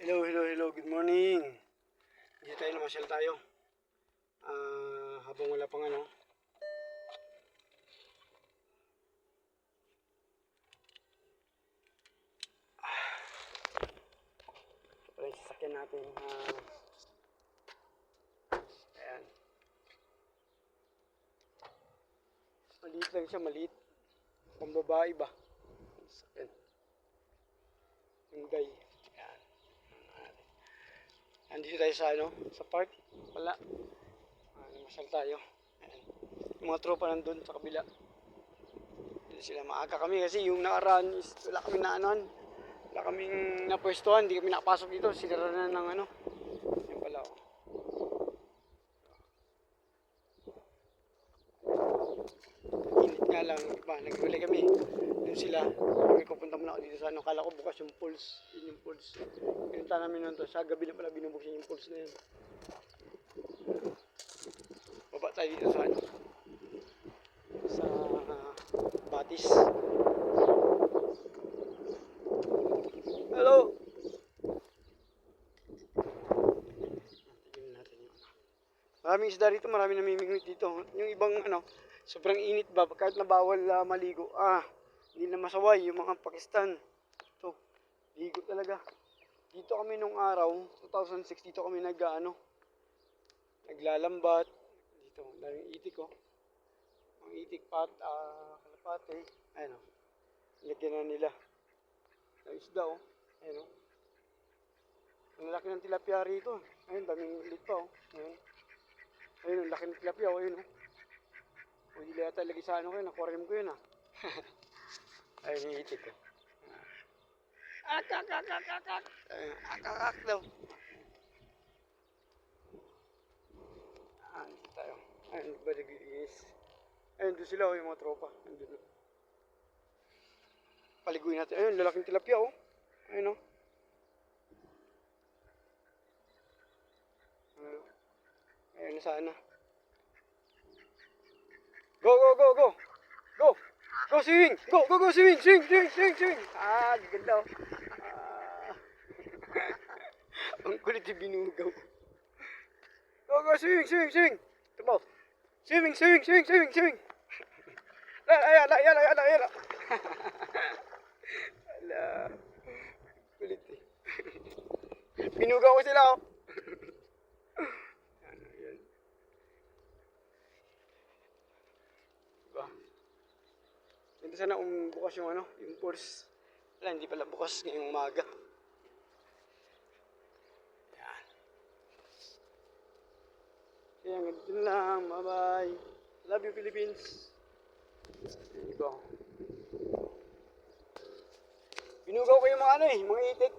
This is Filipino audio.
Hello, good morning. Dito tayo, namasyal tayo. Habang wala pang ano. Ito pala yung sasakyan natin. Ayan. Maliit lang siya, maliit. Pambabae ba? Sasakyan. Hyundai. Ayan. Andito tayo sa ano, sa park. Wala. Namasyal tayo. Ayan. Yung mga tropa nandun sa kabila. Dito sila, maaga kami kasi yung nakaraan is wala kami na anuan. Wala kaming napwestuhan, hindi kami nakapasok dito. Sinara na ng ano. Yan pala oh. Init nga lang, iba, nagwalay kami. Doon sila, kami pupunta muna ako dito sa ano. Kala ko bukas yung pulse, yun yung pulse. Pinunta namin nun to, sa gabi na pala binubuksan yung pulse na yun. Baba tayo dito sa ano. Sa Batis. Hello! Tingnan natin yung ano. Maraming isda rito, maraming namimingwit dito. Yung ibang ano, sobrang init ba, kahit na bawal maligo. Hindi na masaway yung mga Pakistan. Ito, ligo talaga. Dito kami nung araw, 2006, dito kami naglalambat. Dito, daming itik oh. Ang itik kalapate. Ayun oh. Lagyan na nila. Ang isda oh. Ayun oh. Ang laki ng tilapia rito. Ayun, daming ulit pa oh. Ayun. Ayun, ang laki ng tilapia oh. Ayun oh. Hindi yata lagi sa ano ko yun, aquarium ko yun ah. Ayun yung itik ko. Akak daw. Dito tayo. Ayun, baligis. Ayun, doon sila oh, yung mga tropa. Ayun, paliguin natin. Ayun, lalaking tilapia oh. Ayun oh. Ayun na sana. Go! Go swing! Go swing! Swing! Ganda oh. Ang kulit yung binugaw. Go swing! Tumaw. Swimming! Ayala. Ala. Kulit eh. Binugaw ko sila oh. Hindi sana bukas yung ano, yung pulse. Wala, hindi pala bukas ngayong umaga. Yan. Kaya ganito lang, bye-bye. Love you Philippines. Binugaw ko yung mga ano mga itik.